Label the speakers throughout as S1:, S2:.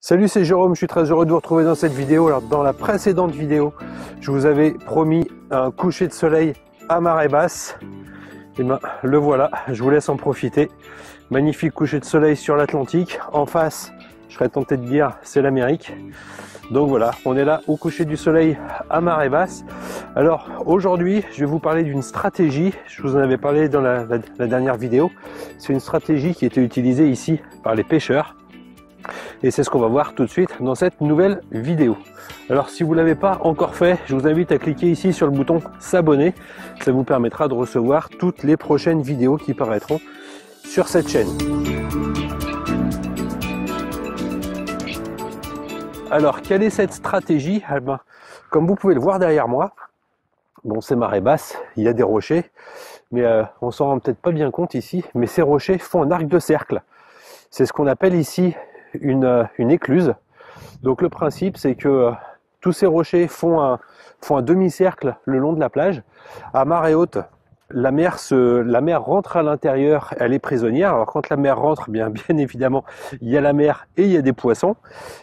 S1: Salut, c'est Jérôme, je suis très heureux de vous retrouver dans cette vidéo. Alors, dans la précédente vidéo, je vous avais promis un coucher de soleil à marée basse. Et ben, le voilà, je vous laisse en profiter. Magnifique coucher de soleil sur l'Atlantique. En face, je serais tenté de dire, c'est l'Amérique. Donc voilà, on est là au coucher du soleil à marée basse. Alors aujourd'hui, je vais vous parler d'une stratégie. Je vous en avais parlé dans la dernière vidéo. C'est une stratégie qui était utilisée ici par les pêcheurs. Et c'est ce qu'on va voir tout de suite dans cette nouvelle vidéo. Alors si vous ne l'avez pas encore fait, je vous invite à cliquer ici sur le bouton s'abonner. Ça vous permettra de recevoir toutes les prochaines vidéos qui paraîtront sur cette chaîne. Alors quelle est cette stratégie? Eh ben, comme vous pouvez le voir derrière moi, bon, c'est marée basse, il y a des rochers, mais on s'en rend peut-être pas bien compte ici, mais ces rochers font un arc de cercle. C'est ce qu'on appelle ici une écluse. Donc le principe, c'est que tous ces rochers font un demi-cercle le long de la plage. À marée haute, la mer rentre à l'intérieur, elle est prisonnière. Alors quand la mer rentre, bien évidemment, il y a la mer et il y a des poissons.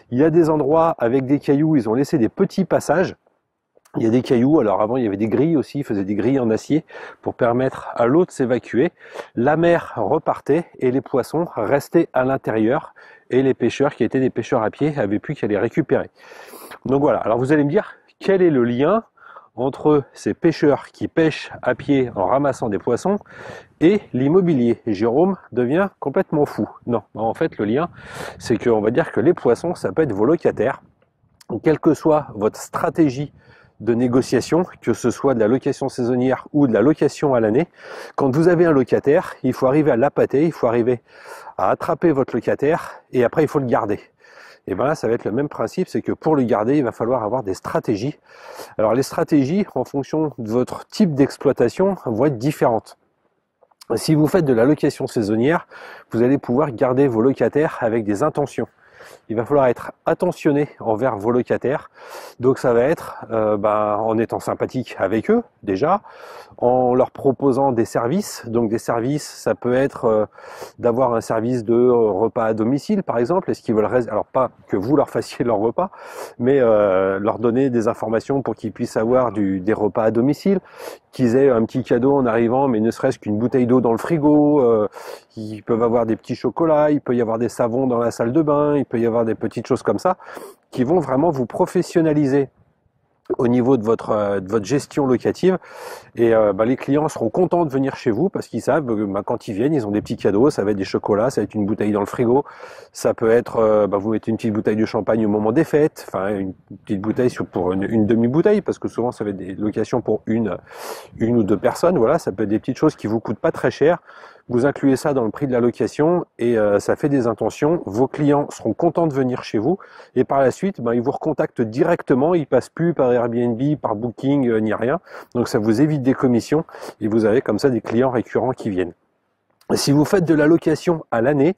S1: Il y a des endroits avec des cailloux, ils ont laissé des petits passages. Il y a des cailloux, alors avant il y avait des grilles aussi, ils faisaient des grilles en acier pour permettre à l'eau de s'évacuer. La mer repartait et les poissons restaient à l'intérieur et les pêcheurs qui étaient des pêcheurs à pied avaient plus qu'à les récupérer. Donc voilà, alors vous allez me dire quel est le lien entre ces pêcheurs qui pêchent à pied en ramassant des poissons et l'immobilier. Jérôme devient complètement fou. Non, en fait le lien c'est qu'on va dire que les poissons ça peut être vos locataires. Quelle que soit votre stratégie de négociation, que ce soit de la location saisonnière ou de la location à l'année, quand vous avez un locataire, il faut arriver à l'appâter, il faut arriver à attraper votre locataire et après il faut le garder. Et bien là, ça va être le même principe, c'est que pour le garder, il va falloir avoir des stratégies. Alors les stratégies, en fonction de votre type d'exploitation, vont être différentes. Si vous faites de la location saisonnière, vous allez pouvoir garder vos locataires avec des intentions. Il va falloir être attentionné envers vos locataires. Donc ça va être en étant sympathique avec eux déjà, en leur proposant des services. Donc des services, ça peut être d'avoir un service de repas à domicile par exemple. Est-ce qu'ils veulent, alors pas que vous leur fassiez leur repas, mais leur donner des informations pour qu'ils puissent avoir des repas à domicile, qu'ils aient un petit cadeau en arrivant, mais ne serait-ce qu'une bouteille d'eau dans le frigo. Ils peuvent avoir des petits chocolats, il peut y avoir des savons dans la salle de bain, il peut y avoir des petites choses comme ça qui vont vraiment vous professionnaliser au niveau de votre gestion locative et les clients seront contents de venir chez vous parce qu'ils savent quand ils viennent, ils ont des petits cadeaux, ça va être des chocolats, ça va être une bouteille dans le frigo, ça peut être vous mettez une petite bouteille de champagne au moment des fêtes, enfin une petite bouteille pour une demi-bouteille parce que souvent ça va être des locations pour une ou deux personnes, voilà, ça peut être des petites choses qui vous coûtent pas très cher. Vous incluez ça dans le prix de la location et ça fait des intentions. Vos clients seront contents de venir chez vous et par la suite, ils vous recontactent directement. Ils passent plus par Airbnb, par Booking, ni rien. Donc ça vous évite des commissions et vous avez comme ça des clients récurrents qui viennent. Si vous faites de la location à l'année,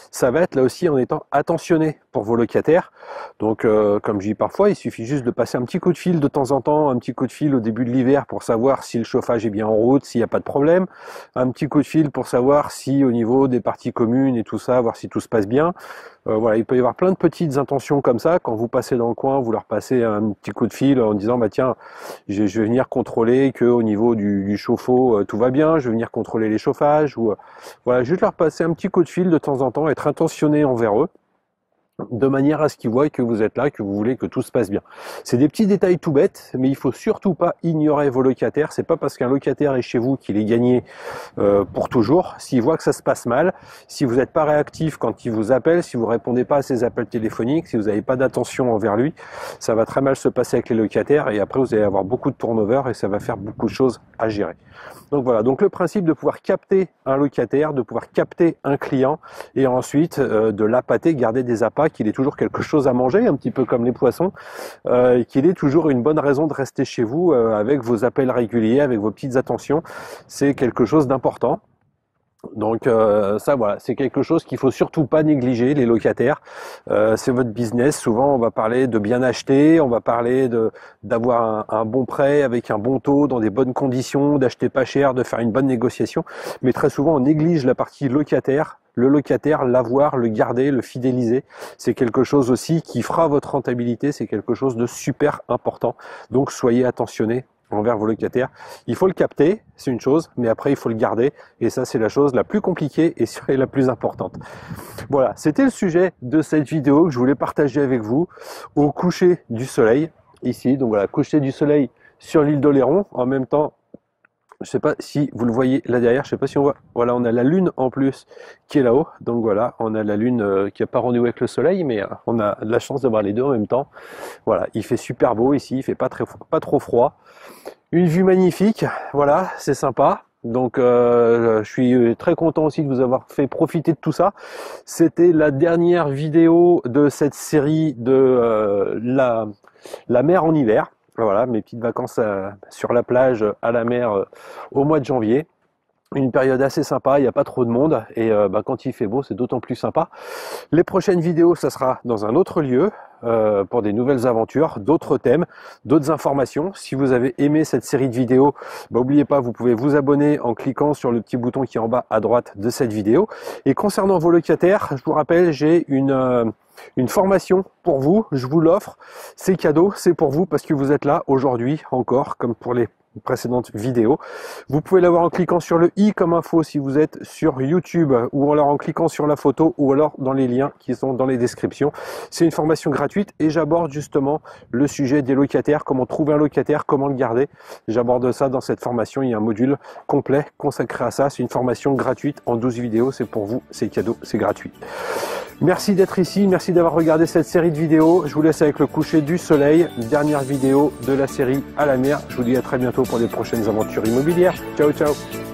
S1: ça va être là aussi en étant attentionné pour vos locataires. Donc comme je dis parfois, il suffit juste de passer un petit coup de fil de temps en temps, un petit coup de fil au début de l'hiver pour savoir si le chauffage est bien en route, s'il n'y a pas de problème, un petit coup de fil pour savoir si au niveau des parties communes et tout ça, voir si tout se passe bien. Voilà, il peut y avoir plein de petites intentions comme ça. Quand vous passez dans le coin, vous leur passez un petit coup de fil en disant tiens, je vais venir contrôler que au niveau du chauffe-eau tout va bien, je vais venir contrôler les chauffages ou voilà, juste leur passer un petit coup de fil de temps en temps, être intentionné envers eux, de manière à ce qu'ils voient que vous êtes là, que vous voulez que tout se passe bien. C'est des petits détails tout bêtes, mais il faut surtout pas ignorer vos locataires. C'est pas parce qu'un locataire est chez vous qu'il est gagné pour toujours. S'il voit que ça se passe mal, si vous n'êtes pas réactif quand il vous appelle, si vous répondez pas à ses appels téléphoniques, si vous n'avez pas d'attention envers lui, ça va très mal se passer avec les locataires et après vous allez avoir beaucoup de turnover et ça va faire beaucoup de choses à gérer. Donc voilà, donc le principe de pouvoir capter un locataire, de pouvoir capter un client et ensuite de l'appâter, garder des appâts, qu'il ait toujours quelque chose à manger, un petit peu comme les poissons, qu'il ait toujours une bonne raison de rester chez vous avec vos appels réguliers, avec vos petites attentions. C'est quelque chose d'important. Donc ça voilà, c'est quelque chose qu'il faut surtout pas négliger, les locataires. C'est votre business. Souvent on va parler de bien acheter, on va parler d'avoir un bon prêt avec un bon taux dans des bonnes conditions, d'acheter pas cher, de faire une bonne négociation. Mais très souvent on néglige la partie locataire. le locataire, l'avoir, le garder, le fidéliser. C'est quelque chose aussi qui fera votre rentabilité, c'est quelque chose de super important. Donc soyez attentionnés envers vos locataires. Il faut le capter, c'est une chose, mais après il faut le garder, et ça c'est la chose la plus compliquée et la plus importante. Voilà, c'était le sujet de cette vidéo que je voulais partager avec vous au coucher du soleil, ici. Donc voilà, coucher du soleil sur l'île d'Oléron. En même temps, je sais pas si vous le voyez là derrière, je sais pas si on voit, voilà, on a la lune en plus qui est là-haut, donc voilà, on a la lune qui n'a pas rendez-vous avec le soleil, mais on a de la chance d'avoir les deux en même temps. Voilà, il fait super beau ici, il fait pas trop froid, une vue magnifique, voilà, c'est sympa. Donc je suis très content aussi de vous avoir fait profiter de tout ça. C'était la dernière vidéo de cette série de la mer en hiver. Voilà, mes petites vacances sur la plage, à la mer au mois de janvier. Une période assez sympa, il n'y a pas trop de monde et quand il fait beau, c'est d'autant plus sympa. Les prochaines vidéos, ça sera dans un autre lieu pour des nouvelles aventures, d'autres thèmes, d'autres informations. Si vous avez aimé cette série de vidéos, n'oubliez pas, vous pouvez vous abonner en cliquant sur le petit bouton qui est en bas à droite de cette vidéo. Et concernant vos locataires, je vous rappelle, j'ai une formation pour vous, je vous l'offre, c'est cadeau, c'est pour vous parce que vous êtes là aujourd'hui encore, comme pour les précédentes vidéos. Vous pouvez l'avoir en cliquant sur le i comme info si vous êtes sur YouTube, ou alors en cliquant sur la photo, ou alors dans les liens qui sont dans les descriptions. C'est une formation gratuite et j'aborde justement le sujet des locataires, comment trouver un locataire, comment le garder. J'aborde ça dans cette formation, il y a un module complet consacré à ça. C'est une formation gratuite en 12 vidéos, c'est pour vous, c'est cadeau, c'est gratuit. Merci d'être ici, merci d'avoir regardé cette série de vidéos. Je vous laisse avec le coucher du soleil, dernière vidéo de la série à la mer. Je vous dis à très bientôt pour des prochaines aventures immobilières. Ciao, ciao!